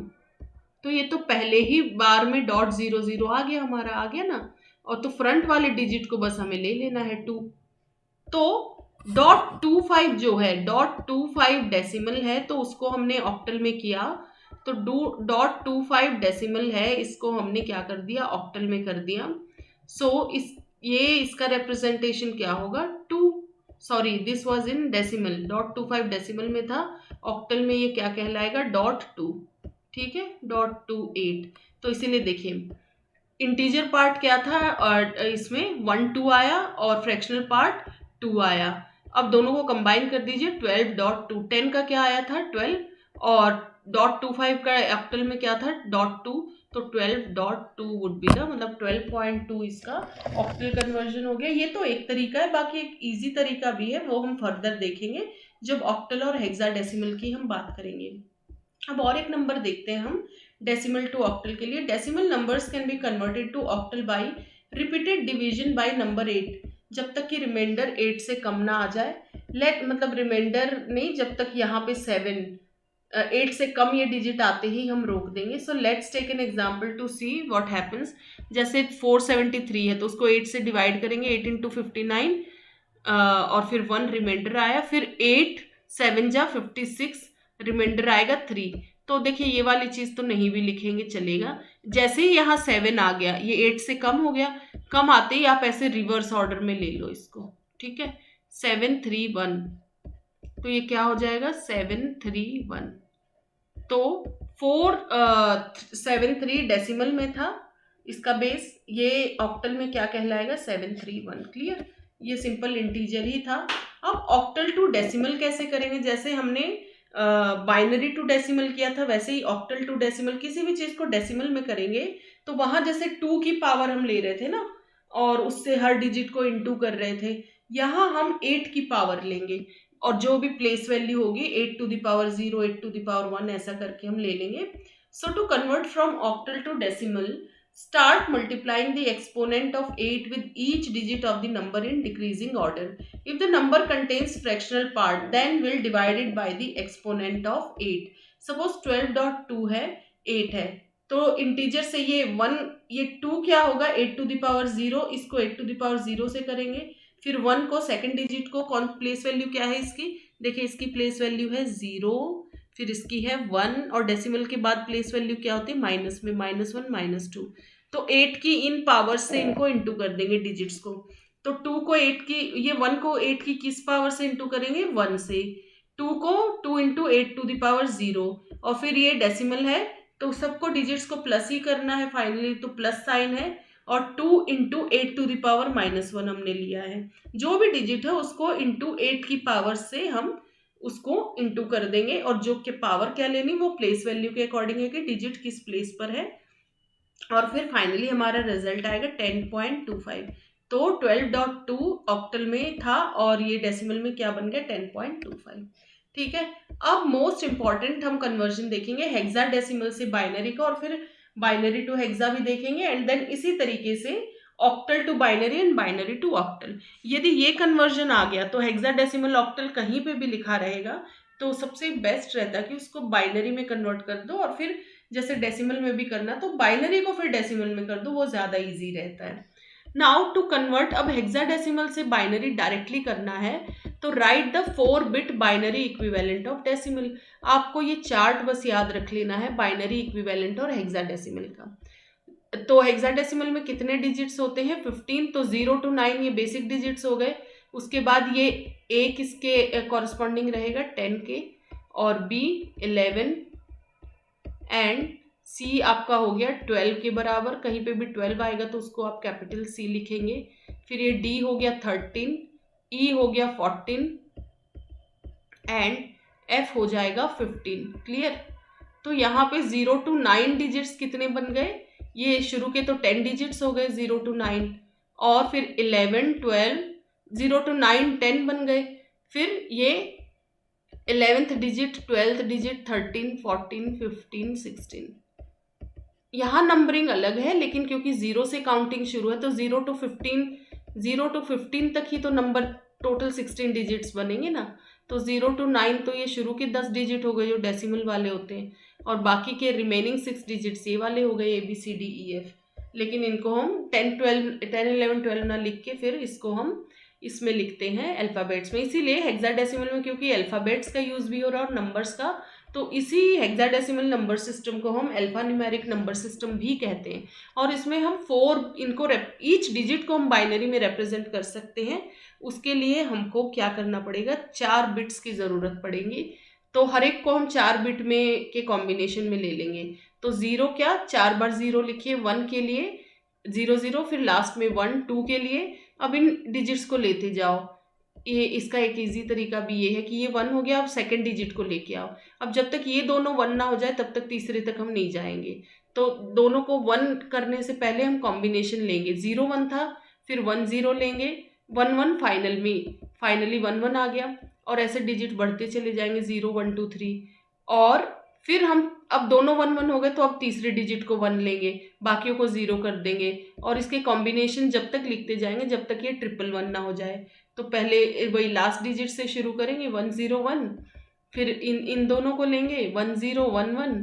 तो ये तो पहले ही बार में डॉट 0 0 आ गया, हमारा आ गया ना, और तो फ्रंट वाले डिजिट को बस हमें ले लेना है 2। तो डॉट 25 जो है, डॉट 25 डेसिमल है तो उसको हमने ऑक्टल में किया, तो डॉट 25 डेसिमल है, इसको हमने क्या कर दिया ऑक्टल में कर दिया। सो ये इसका रिप्रेजेंटेशन क्या होगा 2, sorry this was in decimal, dot 25 decimal में था, ऑक्टल में ये क्या कहलाएगा डॉट 2, ठीक है, डॉट 28। तो इसीलिए देखिए इंटीजर पार्ट क्या था, और इसमें 1 2 आया और फ्रैक्शनल पार्ट 2 आया। अब दोनों को कंबाइन कर दीजिए, 12 डॉट 2, 10 का क्या आया था 12, और डॉट 25 का ऑक्टल में क्या था डॉट 2, तो 12 डॉट 2 वुड बी द, मतलब 12.2 इसका ऑक्टल कन्वर्जन हो गया। ये तो एक तरीका है, बाकी एक इजी तरीका भी है, वो हम फर्दर देखेंगे जब ऑक्टल और हेक्साडेसिमल की हम बात करेंगे। अब और एक नंबर देखते हैं हम डेसिमल टू ऑक्टल के लिए। Decimal numbers can be converted to octal by repeated division by number 8, जब तक कि रिमाइंडर 8 से कम ना आ जाए। लेट मतलब रिमाइंडर नहीं, जब तक यहाँ पे 7 8 से कम ये डिजिट आते ही हम रोक देंगे। So let's take an example to see what happens. जैसे 473 है तो उसको 8 से डिवाइड करेंगे, 8 इंटू 59, और फिर 1 रिमाइंडर आया, फिर 8 7 जा 56, रिमाइंडर आएगा 3। तो देखिए ये वाली चीज तो नहीं भी लिखेंगे चलेगा, जैसे ही यहाँ 7 आ गया ये 8 से कम हो गया, कम आते ही आप ऐसे रिवर्स ऑर्डर में ले लो इसको, ठीक है, 7 3 1, तो ये क्या हो जाएगा 7 3 1। तो 4 7 3 डेसिमल में था इसका बेस, ये ऑक्टल में क्या कहलाएगा 7 3 1। क्लियर, ये सिंपल इंटीजर ही था। अब ऑक्टल टू डेसिमल कैसे करेंगे, जैसे हमने बाइनरी टू डेसिमल किया था वैसे ही ऑक्टल टू डेसिमल, किसी भी चीज को डेसिमल में करेंगे तो वहां जैसे 2 की पावर हम ले रहे थे ना और उससे हर डिजिट को इनटू कर रहे थे, यहाँ हम 8 की पावर लेंगे और जो भी प्लेस वैल्यू होगी 8 to the power 0 8 to the power 1 ऐसा करके हम ले लेंगे। So to convert from octal to decimal, start multiplying the exponent of 8 with each digit of the number in decreasing order. If the number contains fractional part, then we'll divide it by the exponent of 8. Suppose 12.2 है 8 है, तो integer से ये 1 ये 2 क्या होगा 8 to the power 0, इसको 8 to the power 0 से करेंगे, फिर 1 को सेकंड डिजिट को कौन प्लेस वैल्यू क्या है इसकी, देखिए इसकी प्लेस वैल्यू है 0, फिर इसकी है 1, और डेसिमल के बाद प्लेस वैल्यू क्या होती है माइनस में, -1 -2। तो 8 की इन पावर से इनको इंटू कर देंगे डिजिट्स को, तो 2 को 8 की, ये 1 को 8 की किस पावर से इंटू करेंगे 1 से, 2 को 2 इंटू 8 टू द पावर 0, और फिर ये डेसिमल है तो सबको डिजिट्स को प्लस ही करना है फाइनली, तो प्लस साइन है, और 2 इंटू 8 टू द पावर -1 हमने लिया है, जो भी डिजिट है उसको इंटू 8 की पावर से हम उसको इंटू कर देंगे, और जो के पावर क्या लेनी वो प्लेस वैल्यू के अकॉर्डिंग है कि डिजिट किस प्लेस पर है, और फिर फाइनली हमारा रिजल्ट आएगा 10.25। तो 12.2 ऑक्टल में था और ये डेसिमल में क्या बन गया 10.25। ठीक है। अब मोस्ट इंपॉर्टेंट हम कन्वर्जन देखेंगे हेक्साडेसिमल से बाइनरी का, और फिर बाइनरी टू हेक्सा भी देखेंगे, एंड देन इसी तरीके से octal to binary and binary to octal. यदि ये कन्वर्जन आ गया तो हेक्साडेसिमल ऑक्टल कहीं पे भी लिखा रहेगा, तो सबसे बेस्ट रहता है कि उसको बाइनरी में कन्वर्ट कर दो, और फिर जैसे डेसिमल में भी करना तो बाइनरी को फिर डेसिमल में कर दो, वो ज़्यादा इजी रहता है। नाउ टू कन्वर्ट, अब हेक्साडेसिमल से बाइनरी डायरेक्टली करना है, तो right the 4 bit binary equivalent of decimal. आपको ये चार्ट बस याद रख लेना है बाइनरी इक्विवेलेंट और हेक्साडेसिमल का। तो हेक्साडेसिमल में कितने डिजिट्स होते हैं? 15। तो 0 to 9 ये बेसिक डिजिट्स हो गए। उसके बाद ये ए किसके कॉरस्पॉन्डिंग रहेगा? 10 के, और बी 11, एंड सी आपका हो गया 12 के बराबर। कहीं पे भी 12 आएगा तो उसको आप कैपिटल सी लिखेंगे। फिर ये डी हो गया 13, ई हो गया 14, एंड एफ हो जाएगा 15। क्लियर? तो यहाँ पे 0 to 9 डिजिट्स कितने बन गए? ये शुरू के तो 10 डिजिट्स हो गए 0 to 9, और फिर 11, 12, 0 to 9 10 बन गए। फिर ये 11th डिजिट, 12th डिजिट, 13, 14, 15, 16। यहाँ नंबरिंग अलग है, लेकिन क्योंकि 0 से काउंटिंग शुरू है तो 0 to 15 तक ही तो नंबर टोटल 16 डिजिट्स बनेंगे ना। तो 0 to 9 तो ये शुरू के 10 डिजिट हो गए जो डेसिमल वाले होते हैं, और बाकी के रिमेनिंग 6 डिजिट्स ये वाले हो गए ABCDEF। लेकिन इनको हम 10 11 12 ना लिख के फिर इसको हम इसमें लिखते हैं अल्फ़ाबेट्स में। इसीलिए हेक्साडेसिमल में क्योंकि अल्फ़ाबेट्स का यूज़ भी हो रहा है और नंबर्स का, तो इसी हेक्साडेसिमल नंबर सिस्टम को हम अल्फा न्यूमेरिक नंबर सिस्टम भी कहते हैं। और इसमें हम 4 इनको ईच डिजिट को हम बाइनरी में रिप्रेजेंट कर सकते हैं। उसके लिए हमको क्या करना पड़ेगा? 4 बिट्स की ज़रूरत पड़ेगी। तो हर एक को हम 4 बिट में के कॉम्बिनेशन में ले लेंगे। तो 0 क्या, 4 बार 0 लिखिए। 1 के लिए 0 0, फिर लास्ट में 1, 2 के लिए। अब इन डिजिट्स को लेते जाओ। ये इसका एक इजी तरीका भी ये है कि ये 1 हो गया, अब सेकंड डिजिट को लेके आओ। अब जब तक ये दोनों 1 ना हो जाए तब तक तीसरे तक हम नहीं जाएंगे। तो दोनों को 1 करने से पहले हम कॉम्बिनेशन लेंगे। 0 1 था, फिर 1 0 लेंगे, 1 1 फाइनली 1 1 आ गया, और ऐसे डिजिट बढ़ते चले जाएंगे 0 1 2 3। और फिर हम अब दोनों 1 1 हो गए तो अब तीसरे डिजिट को 1 लेंगे, बाकियों को 0 कर देंगे, और इसके कॉम्बिनेशन जब तक लिखते जाएंगे जब तक ये 1 ना हो जाए। तो पहले वही लास्ट डिजिट से शुरू करेंगे 1 0 1, फिर इन दोनों को लेंगे 1 0 1 1।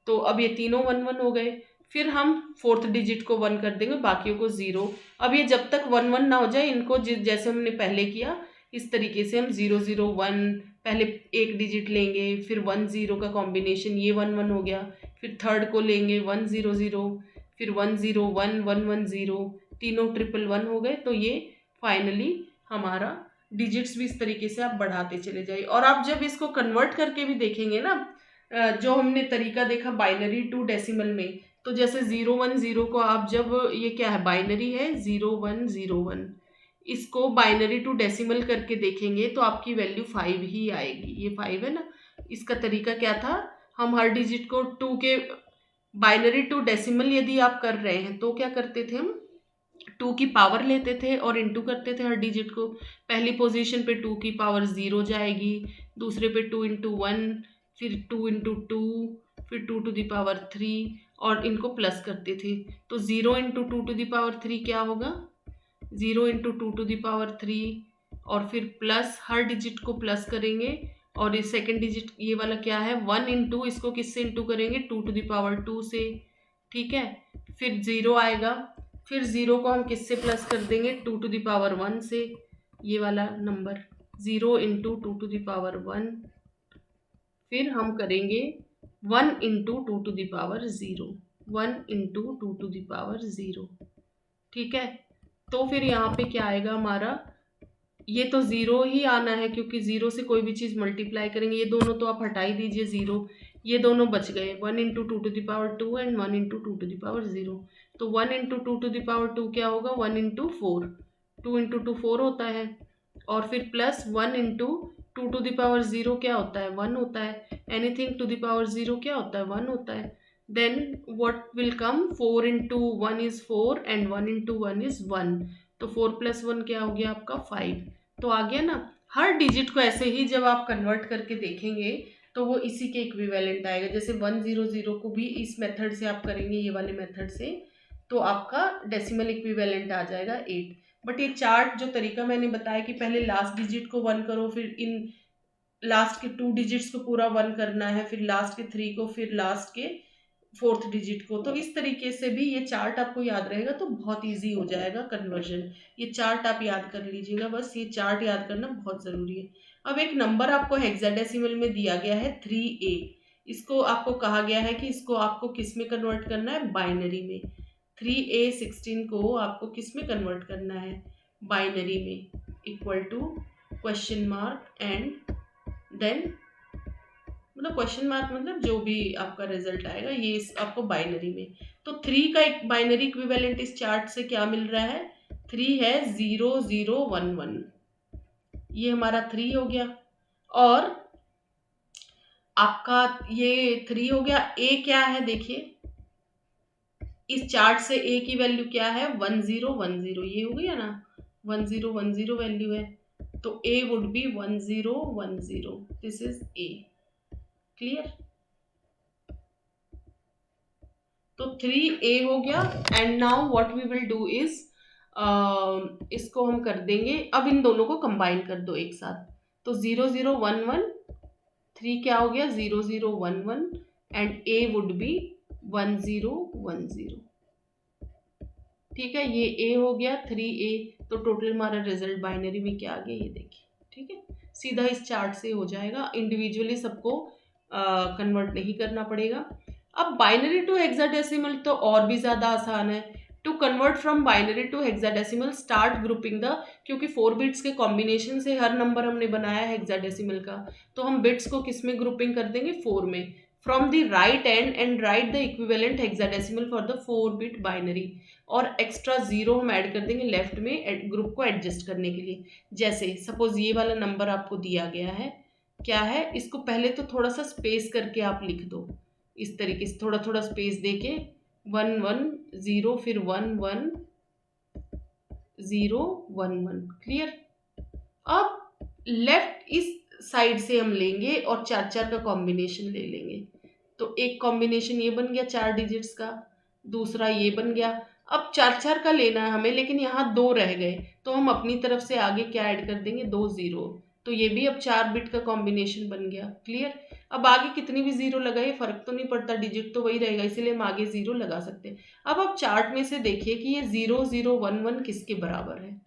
तो अब ये तीनों 1 1 हो गए। फिर हम 4th डिजिट को 1 कर देंगे, बाकियों को 0। अब ये जब तक 1 1 ना हो जाए इनको जैसे हमने पहले किया इस तरीके से हम 0 0 1 पहले एक डिजिट लेंगे, फिर 1 0 का कॉम्बिनेशन ये 1 1 हो गया, फिर थर्ड को लेंगे 1 0 0, फिर 1 0 1 1 1 0, तीनों 1 1 हो गए। तो ये फाइनली हमारा डिजिट्स भी इस तरीके से आप बढ़ाते चले जाइए। और आप जब इसको कन्वर्ट करके भी देखेंगे ना, जो हमने तरीका देखा बाइनरी टू डेसिमल में, तो जैसे 0 1 0 को आप जब, ये क्या है, बाइनरी है 0 1 0 1, इसको बाइनरी टू डेसिमल करके देखेंगे तो आपकी वैल्यू 5 ही आएगी। ये 5 है ना। इसका तरीका क्या था? हम हर डिजिट को 2 के बाइनरी टू डेसिमल यदि आप कर रहे हैं तो क्या करते थे हम? 2 की पावर लेते थे और इंटू करते थे हर डिजिट को। पहली पोजीशन पे 2 की पावर 0 जाएगी, दूसरे पे 2 इंटू 1, फिर 2 इंटू 2, फिर 2 टू द पावर 3, और इनको प्लस करते थे। तो 0 इंटू 2 टू द पावर 3 क्या होगा? 0 इंटू 2 टू द पावर 3, और फिर प्लस, हर डिजिट को प्लस करेंगे। और ये सेकेंड डिजिट ये वाला क्या है? 1 इंटू, इसको किससे इंटू करेंगे? 2 टू द पावर 2 से। ठीक है। फिर 0 आएगा, फिर 0 को हम किससे प्लस कर देंगे? 2 टू द पावर 1 से। ये वाला number 0 into 2 to the power 1, फिर हम करेंगे 1 into 2 to the power 0, 1 into 2 to the power 0। ठीक है। तो फिर यहाँ पे क्या आएगा हमारा? ये तो 0 ही आना है क्योंकि 0 से कोई भी चीज़ मल्टीप्लाई करेंगे। ये दोनों तो आप हटा ही दीजिए 0, ये दोनों बच गए। 1 into 2 to the power 2 and 1 into 2 to the power 0। तो 1 इंटू 2 टू द पावर 2 क्या होगा? 1 इंटू 4, 2 इंटू 2 4 होता है। और फिर plus 1 into 2 to the power 0 क्या होता है? 1 होता है। एनीथिंग टू द पावर 0 क्या होता है? 1 होता है। Then what will come? 4 into 1 is 4 and 1 into 1 is 1। तो 4 प्लस 1 क्या हो गया आपका? 5। तो आ गया ना। हर डिजिट को ऐसे ही जब आप कन्वर्ट करके देखेंगे तो वो इसी के इक्विवेलेंट आएगा। जैसे 100 को भी इस मेथड से आप करेंगे, ये वाले मेथड से, तो आपका डेसिमल इक्विवेलेंट आ जाएगा 8। बट ये चार्ट जो तरीका मैंने बताया कि पहले लास्ट डिजिट को 1 करो, फिर इन लास्ट के 2 डिजिट्स को पूरा 1 करना है, फिर लास्ट के 3 को, फिर लास्ट के 4th डिजिट को, तो इस तरीके से भी ये चार्ट आपको याद रहेगा तो बहुत इजी हो जाएगा कन्वर्जन। ये चार्ट आप याद कर लीजिएगा, बस ये चार्ट याद करना बहुत ज़रूरी है। अब एक नंबर आपको हेक्साडेसिमल में दिया गया है 3a, इसको आपको कहा गया है कि इसको आपको किस में कन्वर्ट करना है, बाइनरी में। 3a16 को आपको किस में कन्वर्ट करना है, बाइनरी में, equal to question mark and then, मतलब क्वेश्चन मार्क मतलब जो भी आपका रिजल्ट आएगा ये आपको बाइनरी में। तो 3 का एक बाइनरी इक्विवेलेंट इस चार्ट से क्या मिल रहा है, 3 है 0011, ये हमारा 3 हो गया। और आपका ये 3 हो गया। ए क्या है देखिए, इस चार्ट से ए की वैल्यू क्या है, 1010, ये हो गया ना, 1010 वैल्यू है, तो A would be 1010, this is A. Clear? तो 3a हो गया। And now what we will do is, इसको हम कर देंगे, अब इन दोनों को कंबाइन कर दो एक साथ, तो 0011, 3 क्या हो गया 0011 एंड a वुड बी 1010। ठीक है, ये a हो गया 3a, तो टोटल हमारा रिजल्ट बाइनरी में क्या आ गया ये देखिए। ठीक है, सीधा इस चार्ट से हो जाएगा, इंडिविजुअली सबको कन्वर्ट नहीं करना पड़ेगा। अब बाइनरी टू हेक्साडेसिमल तो और भी ज़्यादा आसान है। To convert from binary to hexadecimal start grouping the, क्योंकि 4 बिट्स के कॉम्बिनेशन से हर नंबर हमने बनाया है हेक्साडेसिमल का, तो हम बिट्स को किस में ग्रुपिंग कर देंगे, 4 में। From the right end right the equivalent hexadecimal for the 4 bit binary, और एक्स्ट्रा 0 हम ऐड कर देंगे लेफ्ट में ग्रुप को एडजस्ट करने के लिए। जैसे सपोज ये वाला नंबर आपको दिया गया है, क्या है, इसको पहले तो थोड़ा सा स्पेस करके आप लिख दो, इस तरीके से थोड़ा थोड़ा स्पेस देके 110 फिर 110111। क्लियर? अब लेफ्ट इस साइड से हम लेंगे और 4 का कॉम्बिनेशन ले लेंगे, तो एक कॉम्बिनेशन ये बन गया 4 डिजिट्स का, दूसरा ये बन गया। अब 4 का लेना है हमें, लेकिन यहाँ 2 रह गए, तो हम अपनी तरफ से आगे क्या ऐड कर देंगे, 2 0, तो ये भी अब 4 बिट का कॉम्बिनेशन बन गया। क्लियर? अब आगे कितनी भी 0 लगाए फर्क तो नहीं पड़ता, डिजिट तो वही रहेगा, इसीलिए हम आगे 0 लगा सकते हैं। अब आप चार्ट में से देखिए कि ये 0011 किसके बराबर है,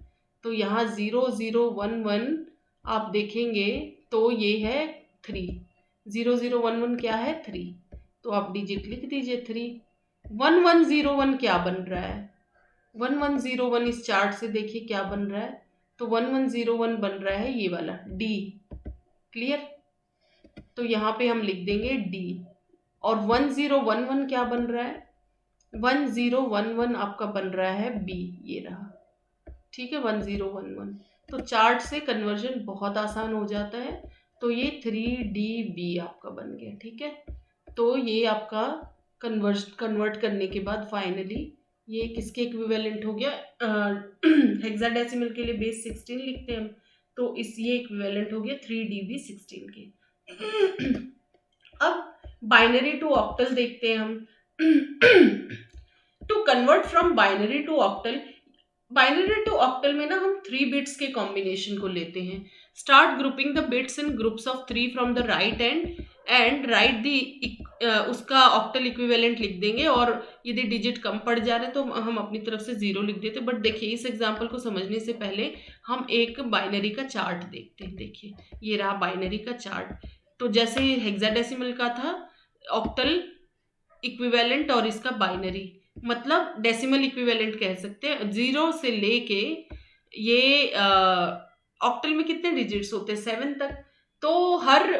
तो यहाँ 0011 आप देखेंगे तो ये है 3, 0011 क्या है 3, तो आप डिजिट लिख दीजिए 3। 1101 क्या बन रहा है, 1101 इस चार्ट से देखिए क्या बन रहा है, तो 1101 बन रहा है ये वाला डी। क्लियर? तो यहाँ पे हम लिख देंगे डी। और 1011 क्या बन रहा है, 1011 आपका बन रहा है बी, ये रहा। ठीक है, 1011। तो चार्ट से कन्वर्जन बहुत आसान हो जाता है, तो ये 3DB आपका बन गया। ठीक है, तो ये आपका कन्वर्ट करने के बाद फाइनली ये किसके इक्विवेलेंट हो गया, हेक्साडेसिमल के लिए बेस 16 लिखते हैं हम, तो इस ये इक्विवेलेंट हो गया 3DB16 के। अब बाइनरी टू ऑक्टल देखते हैं हम। To convert from binary to octal, binary to octal में ना हम 3 बिट्स के कॉम्बिनेशन को लेते हैं। Start grouping the bits in groups of 3 from the right end right the, उसका ऑक्टल इक्विवेलेंट लिख देंगे, और यदि डिजिट कम पड़ जा रहे हैं तो हम अपनी तरफ से 0 लिख देते। बट देखिए इस एग्जांपल को समझने से पहले हम एक बाइनरी का चार्ट देखते हैं। देखिए ये रहा बाइनरी का चार्ट, तो जैसे हेक्साडेसिमल का था ऑक्टल इक्विवेलेंट और इसका बाइनरी, मतलब डेसिमल इक्विवेलेंट कह सकते हैं। 0 से लेके ये ऑक्टल में कितने डिजिट्स होते हैं, 7 तक, तो हर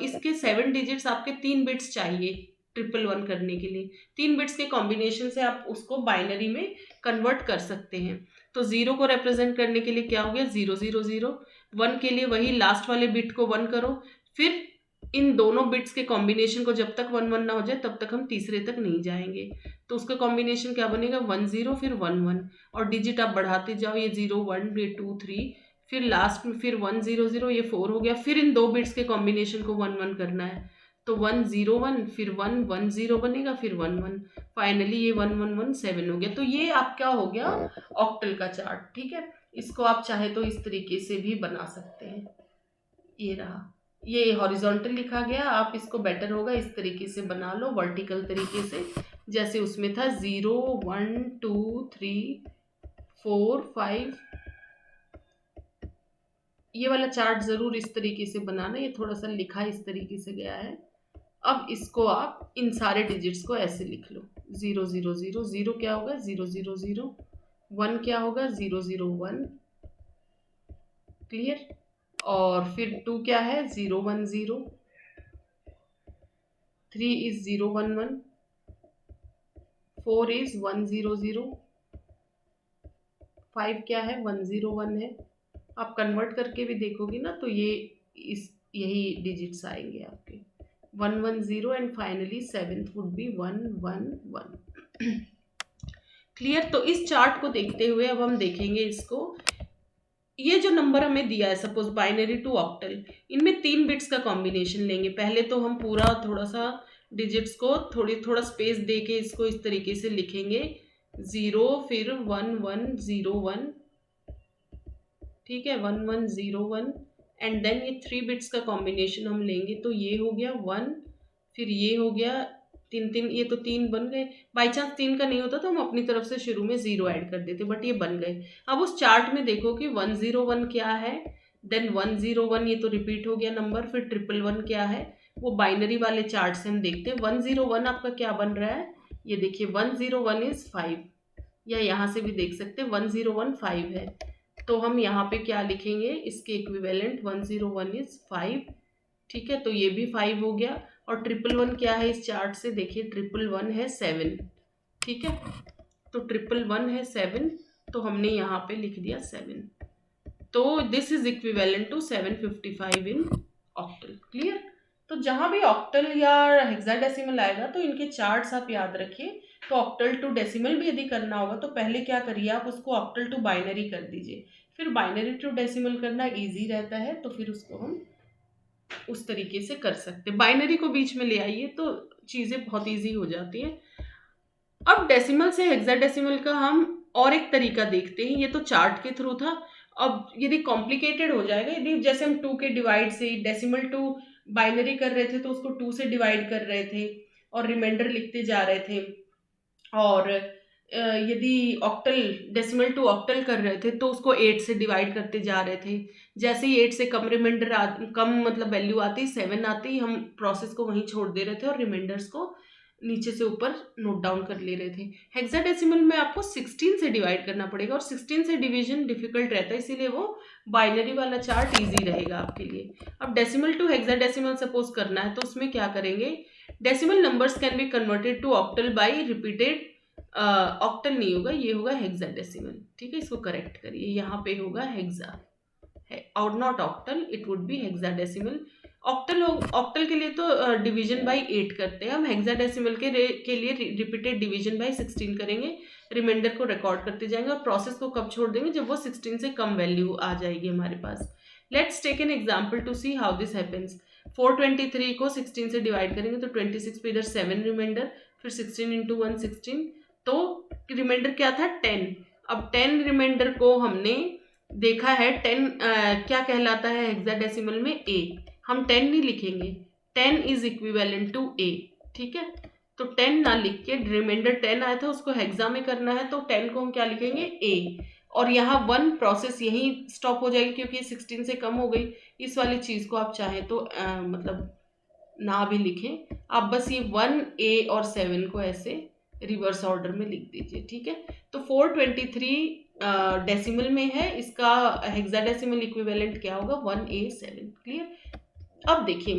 इसके 7 डिजिट्स आपके 3 बिट्स चाहिए 111 करने के लिए। 3 बिट्स के कॉम्बिनेशन से आप उसको बाइनरी में कन्वर्ट कर सकते हैं। तो 0 को रिप्रेजेंट करने के लिए क्या हो गया 000, 1 के लिए वही लास्ट वाले बिट को 1 करो, फिर इन दोनों बिट्स के कॉम्बिनेशन को जब तक 1 1 ना हो जाए तब तक हम तीसरे तक नहीं जाएंगे, तो उसका कॉम्बिनेशन क्या बनेगा 1 0 फिर 1 1, और डिजिट आप बढ़ाते जाओ, ये 0 1 2 3 फिर लास्ट में फिर 100, ये 4 हो गया, फिर इन 2 बिट्स के कॉम्बिनेशन को 1 1 करना है, तो 101, फिर 110 बनेगा, फिर 11, फाइनली ये 1117 हो गया। तो ये आपका हो गया ऑक्टल का चार्ट। ठीक है, इसको आप चाहे तो इस तरीके से भी बना सकते हैं। ये रहा, ये हॉरिजॉन्टल लिखा गया, आप इसको बेटर होगा इस तरीके से बना लो, वर्टिकल तरीके से, जैसे उसमें था 0 1 2 3 4 5। ये वाला चार्ट जरूर इस तरीके से बनाना, ये थोड़ा सा लिखा इस तरीके से गया है। अब इसको आप इन सारे डिजिट्स को ऐसे लिख लो, 0 0 0 0 क्या होगा 0 0 0, 1 क्या होगा 0 0 1, क्लियर। और फिर 2 क्या है 0 1 0, 3 इज 0 1 1, 4 इज 1 0 0, 5 क्या है 1 0 1 है। आप कन्वर्ट करके भी देखोगे ना तो ये इस यही डिजिट्स आएंगे आपके 1 1 0, and finally 7th would be 1 1 1। Clear. तो इस चार्ट को देखते हुए अब हम देखेंगे इसको, ये जो नंबर हमें दिया है सपोज बाइनरी टू ऑक्टल, इनमें 3 बिट्स का कॉम्बिनेशन लेंगे। पहले तो हम पूरा थोड़ा सा डिजिट्स को थोड़ा स्पेस दे के इसको इस तरीके से लिखेंगे, 0 फिर 1 1 0 1, ठीक है 1 1 0 1, एंड देन ये 3 बिट्स का कॉम्बिनेशन हम लेंगे, तो ये हो गया 1, फिर ये हो गया 3 3, ये तो 3 बन गए। बाई चांस 3 का नहीं होता तो हम अपनी तरफ से शुरू में 0 ऐड कर देते, बट ये बन गए। अब उस चार्ट में देखो कि 101 क्या है, देन 101 ये तो रिपीट हो गया नंबर, फिर 111 क्या है, वो बाइनरी वाले चार्ट से हम देखते हैं। 101 आपका क्या बन रहा है, ये देखिए 101 इज 5, या यहाँ से भी देख सकते हैं 101 5 है, तो हम यहाँ पे क्या लिखेंगे इसके इक्विवेलेंट 101 इज 5, ठीक है, तो ये भी 5 हो गया। और 111 क्या है इस चार्ट से देखिए, 111 है 7, ठीक है, तो 111 है 7, तो हमने यहाँ पे लिख दिया 7, तो this is equivalent to 755 in octal. Clear. तो जहां भी ऑक्टल या हेक्साडेसिमल आएगा तो इनके चार्ट्स आप याद रखिए। तो ऑक्टल टू डेसिमल भी यदि करना होगा तो पहले क्या करिए आप उसको ऑक्टल टू बाइनरी कर दीजिए, फिर बाइनरी टू डेसिमल करना इजी रहता है, तो फिर उसको हम उस तरीके से कर सकते हैं। बाइनरी को बीच में ले आइए तो चीज़ें बहुत इजी हो जाती हैं। अब डेसिमल से हेक्साडेसिमल का हम और एक तरीका देखते हैं, ये तो चार्ट के थ्रू था। अब यदि कॉम्प्लिकेटेड हो जाएगा, यदि जैसे हम 2 के डिवाइड से डेसिमल टू बाइनरी कर रहे थे तो उसको 2 से डिवाइड कर रहे थे और रिमाइंडर लिखते जा रहे थे, और यदि ऑक्टल डेसिमल टू ऑक्टल कर रहे थे तो उसको 8 से डिवाइड करते जा रहे थे। जैसे ही 8 से कम रिमाइंडर कम मतलब वैल्यू आती, 7 आती, हम प्रोसेस को वहीं छोड़ दे रहे थे और रिमाइंडर्स को नीचे से ऊपर नोट डाउन कर ले रहे थे। हेक्साडेसिमल में आपको 16 से डिवाइड करना पड़ेगा और 16 से डिवीजन डिफिकल्ट रहता है, इसीलिए वो बाइनरी वाला चार्ट इजी रहेगा आपके लिए। अब डेसिमल टू हेक्साडेसिमल सपोज करना है तो उसमें क्या करेंगे, decimal numbers can be converted to octal by repeated, octal नहीं होगा, ये होगा हेक्साडेसिमल, ठीक है, इसको करेक्ट करिए, यहाँ पे होगा हेक्सा और not octal, it would be hexadecimal. Octal के लिए तो डिवीजन बाय 8 करते हैं, हम हेक्साडेसिमल के लिए रिपीटेड डिवीजन बाय 16 करेंगे, रिमाइंडर को रिकॉर्ड करते जाएंगे और प्रोसेस को कब छोड़ देंगे, जब वो 16 से कम वैल्यू आ जाएगी हमारे पास। Let's take an example to see how this happens. 423 को 16 से डिवाइड करेंगे तो 26 पे इधर 7 रिमाइंडर, फिर 16 इंटू 1 16, तो रिमाइंडर क्या था 10। अब 10 रिमाइंडर को हमने देखा है 10 क्या कहलाता है हेक्साडेसिमल में, ए, हम 10 नहीं लिखेंगे, 10 इज इक्विवेलेंट टू ए, ठीक है, तो 10 ना लिख के रिमाइंडर 10 आया था उसको हेक्सा में करना है तो 10 को हम क्या लिखेंगे ए, और यहाँ 1 प्रोसेस यहीं स्टॉप हो जाएगी क्योंकि 16 से कम हो गई। इस वाली चीज को आप चाहे तो मतलब ना भी लिखें, आप बस ये 1 ए और 7 को ऐसे रिवर्स ऑर्डर में लिख दीजिए, ठीक है। तो 423 डेसिमल में है, इसका हेक्साडेसिमल इक्विवेलेंट क्या होगा 1A7। क्लियर। अब देखिए,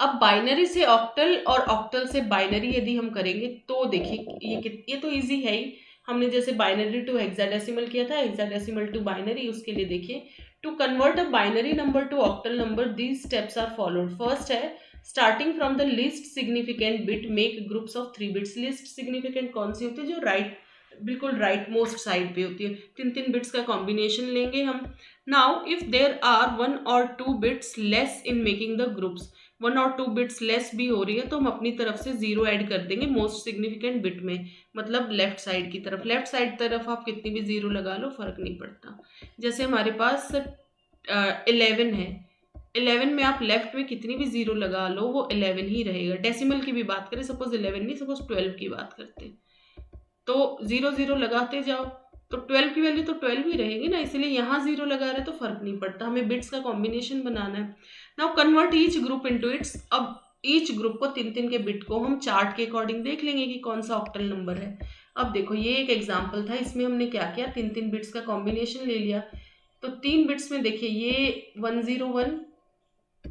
अब बाइनरी से ऑक्टल और ऑक्टल से बाइनरी यदि हम करेंगे तो देखिए ये तो इजी है ही, हमने जैसे बाइनरी टू हेक्साडेसिमल किया था, हेक्साडेसिमल टू बाइनरी, उसके लिए देखिए to convert a binary number to octal number these steps are followed. First है starting from the least significant bit make groups of 3 bits. Least significant कौन सी होती है, जो बिल्कुल राइट मोस्ट साइड पे होती है। 3 3 बिट्स का कॉम्बिनेशन लेंगे हम, now if there are 1 or 2 bits less in making the groups, 1 और 2 बिट्स लेस भी हो रही है तो हम अपनी तरफ से जीरो ऐड कर देंगे मोस्ट सिग्निफिकेंट बिट में, मतलब लेफ्ट साइड की तरफ। लेफ्ट साइड तरफ आप कितनी भी जीरो लगा लो फर्क नहीं पड़ता। जैसे हमारे पास 11 है, 11 में आप लेफ्ट में कितनी भी जीरो लगा लो वो 11 ही रहेगा। डेसिमल की भी बात करें, सपोज 11 नहीं, सपोज 12 की बात करते तो जीरो जीरो लगाते जाओ तो 12 की वैल्यू तो 12 ही रहेगी ना, इसलिए यहाँ जीरो लगा रहे तो फर्क नहीं पड़ता, हमें बिट्स का कॉम्बिनेशन बनाना है। Now convert each group into it's, अब ईच ग्रुप को 3 3 के बिट को हम चार्ट के अकॉर्डिंग देख लेंगे कि कौन सा ऑक्टल नंबर है। अब देखो ये एक एग्जाम्पल था, इसमें हमने क्या किया, 3 3 बिट्स का कॉम्बिनेशन ले लिया। तो 3 बिट्स में देखिए ये 101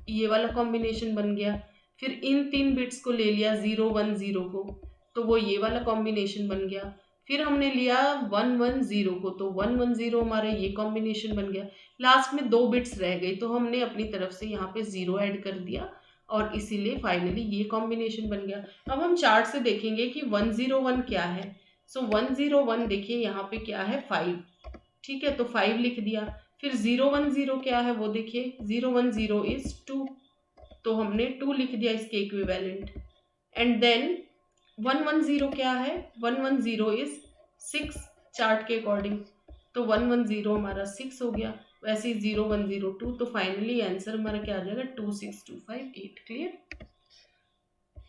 ये वाला कॉम्बिनेशन बन गया, फिर इन 3 बिट्स को ले लिया 0 1 0 को तो वो ये वाला कॉम्बिनेशन बन गया, फिर हमने लिया 1 1 0 को तो 1 1 0 हमारा ये कॉम्बिनेशन बन गया। लास्ट में 2 बिट्स रह गई तो हमने अपनी तरफ से यहाँ पे जीरो ऐड कर दिया और इसीलिए फाइनली ये कॉम्बिनेशन बन गया। अब हम चार्ट से देखेंगे कि 101 क्या है। सो 101 देखिए यहाँ पे क्या है 5, ठीक है, तो 5 लिख दिया। फिर 0 1 0 क्या है वो देखिए, 0 1 0 इज 2 तो हमने 2 लिख दिया इसके इक्विवेलेंट। एंड देन 1 1 0 क्या है, 1 1 0 इज 6 चार्ट के अकॉर्डिंग, तो 1 1 0 हमारा 6 हो गया। वैसे ही 0 1 0 2, तो फाइनली आंसर हमारा क्या आ जाएगा 2 6 2 5 8। क्लियर।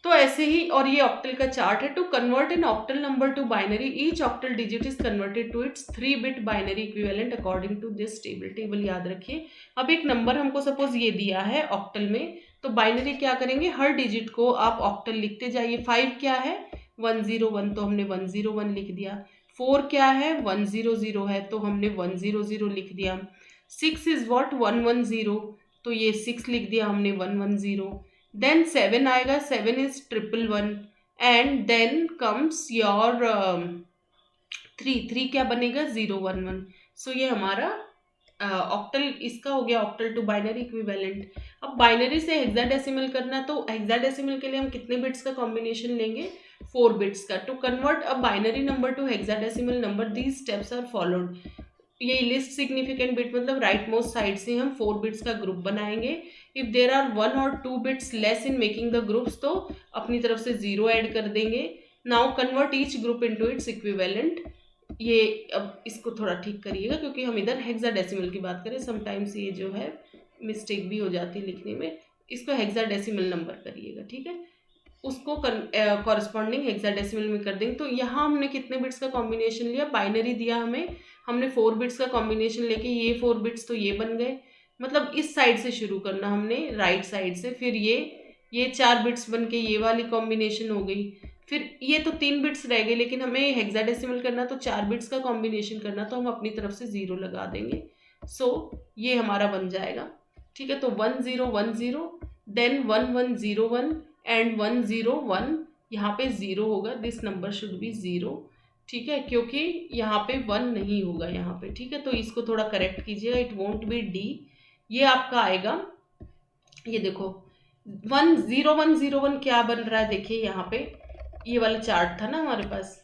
तो ऐसे ही, और ये ऑक्टल का चार्ट है। To convert an octal number to binary, each octal digit is converted to its 3 bit binary equivalent according to this table. Table याद रखिए। अब एक नंबर हमको सपोज ये दिया है ऑक्टल में, तो बाइनरी क्या करेंगे, हर डिजिट को आप ऑक्टल लिखते जाइए। 5 क्या है 101 तो हमने 101 लिख दिया। 4 क्या है 100 है तो हमने 100 लिख दिया। 6 इज वॉट 110 तो ये 6 लिख दिया हमने 110। देन 7 आएगा, 7 is 111 and then comes your 3 क्या बनेगा 0 1 1। सो ये हमारा ऑक्टल इसका हो गया, ऑक्टल टू बाइनरी इक्विवेलेंट। अब बाइनरी से हेक्साडेसिमल करना, तो हेक्साडेसिमल के लिए हम कितने बिट्स का कॉम्बिनेशन लेंगे 4 बिट्स का। To convert a binary number to hexadecimal number these steps are followed. ये लिस्ट सिग्निफिकेंट बिट मतलब राइट मोस्ट साइड से हम 4 बिट्स का ग्रुप बनाएंगे। If there are 1 or 2 bits less in making the groups तो अपनी तरफ से जीरो ऐड कर देंगे। Now convert each group into its equivalent. ये अब इसको थोड़ा ठीक करिएगा क्योंकि हम इधर हेक्साडेसिमल की बात करें, समटाइम्स ये जो है मिस्टेक भी हो जाती है लिखने में। इसको हेक्साडेसिमल नंबर करिएगा, ठीक है, उसको कॉरस्पॉन्डिंग हेक्साडेसिमल में कर देंगे। तो यहाँ हमने कितने बिट्स का कॉम्बिनेशन लिया, बाइनरी दिया हमें, हमने 4 बिट्स का कॉम्बिनेशन लेके ये 4 बिट्स तो ये बन गए, मतलब इस साइड से शुरू करना हमने राइट साइड से। फिर ये 4 बिट्स बन के ये वाली कॉम्बिनेशन हो गई। फिर ये तो 3 बिट्स रह गए लेकिन हमें हेक्साडेसिमल करना तो 4 बिट्स का कॉम्बिनेशन करना, तो हम अपनी तरफ से जीरो लगा देंगे। सो ये हमारा बन जाएगा, ठीक है। तो 1010 देन 1101 एंड 101 यहाँ पे जीरो होगा, this number should be zero, ठीक है, क्योंकि यहाँ पे 1 नहीं होगा यहाँ पे, ठीक है। तो इसको थोड़ा करेक्ट कीजिएगा, इट वोंट बी डी, ये आपका आएगा। ये देखो 10101 क्या बन रहा है, देखिए यहाँ पे ये वाला चार्ट था ना हमारे पास,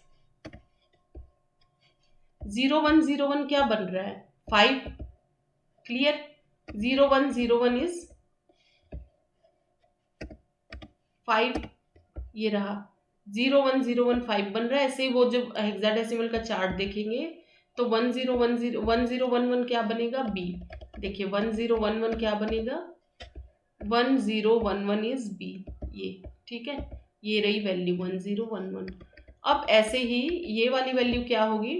0101 क्या बन रहा है 5। क्लियर। 0101 इज 5, ये रहा 01015 बन रहा है। ऐसे ही वो जब हेक्साडेसिमल का चार्ट देखेंगे तो 1011 क्या बनेगा बी। देखिए 1011 क्या बनेगा 1011 इज बी, ये ठीक है, ये रही वैल्यू 1011। अब ऐसे ही ये वाली वैल्यू क्या होगी,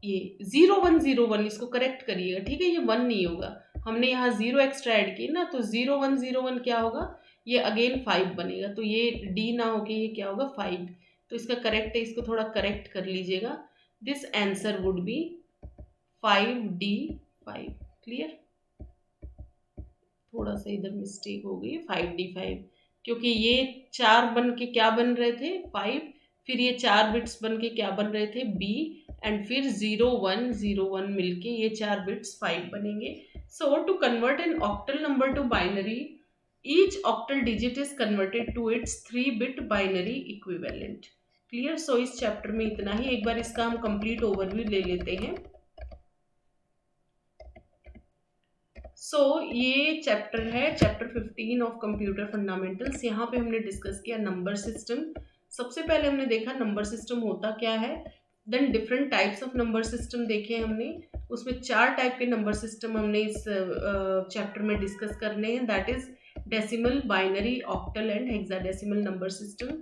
ये 0101, इसको करेक्ट करिएगा, ठीक है, ये 1 नहीं होगा, हमने यहाँ 0 एक्स्ट्रा ऐड की ना, तो 0101 क्या होगा, ये अगेन 5 बनेगा, तो ये डी ना होके ये क्या होगा 5। तो इसका करेक्ट है, इसको थोड़ा करेक्ट कर लीजिएगा, this answer would be 5D5। Clear. थोड़ा सा इधर मिस्टेक हो गई, 5D5, क्योंकि ये 4 बन के क्या बन रहे थे 5, फिर ये 4 बिट्स बन के क्या बन रहे थे बी, एंड फिर 0101 मिलके ये 4 बिट्स 5 बनेंगे। So to convert an octal number to binary, each octal digit is converted to its 3 bit binary equivalent. Clear. So इस चैप्टर में इतना ही, एक बार इसका हम कंप्लीट ओवरव्यू ले लेते हैं। ये चैप्टर है, चैप्टर 15 ऑफ कंप्यूटर फंडामेंटल्स। यहाँ पे हमने डिस्कस किया नंबर सिस्टम। सबसे पहले हमने देखा नंबर सिस्टम होता क्या है, then different types of number system देखे हमने। उसमें 4 टाइप के नंबर सिस्टम हमने इस चैप्टर में डिस्कस करने हैं, that is decimal, binary, octal and hexadecimal number system.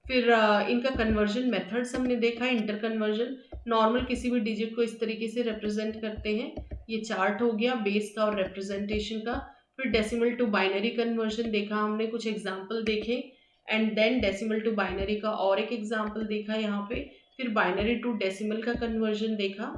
फिर इनका कन्वर्जन मेथड्स हमने देखा, इंटर कन्वर्जन, नॉर्मल किसी भी डिजिट को इस तरीके से रिप्रेजेंट करते हैं। ये चार्ट हो गया बेस का और रिप्रेजेंटेशन का। फिर डेसिमल टू बाइनरी कन्वर्जन देखा हमने, कुछ एग्जांपल देखे, and then decimal to binary का और एक एग्जांपल देखा यहाँ पे। फिर बाइनरी टू डेसिमल का कन्वर्जन देखा,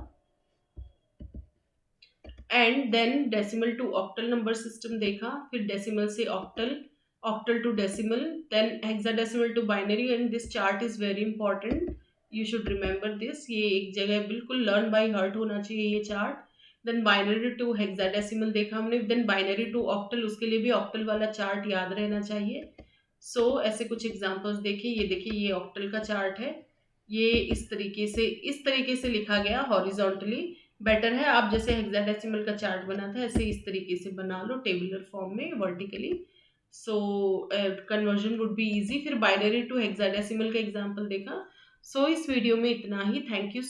and then decimal to octal number system देखा। फिर डेसिमल से octal, octal to decimal, then hexadecimal to binary. And this chart is very important, you should remember this. ये एक जगह बिल्कुल लर्न बाय हार्ट होना चाहिए ये chart. Then binary to hexadecimal देखा हमने, देन बाइनरी टू ऑक्टल, उसके लिए भी ऑक्टल वाला चार्ट याद रहना चाहिए। ऐसे कुछ एग्जांपल्स देखिए, ये देखिए ये ऑक्टल का चार्ट है। ये इस तरीके से लिखा गया हॉरिजॉन्टली। बेटर है आप जैसे हेक्साडेसिमल का चार्ट बना था ऐसे इस तरीके से बना लो टेबुलर फॉर्म में vertically. Conversion would be easy. फिर बाइनरी टू हेक्साडेसिमल का एग्जांपल देखा। इस वीडियो में इतना ही। Thank you.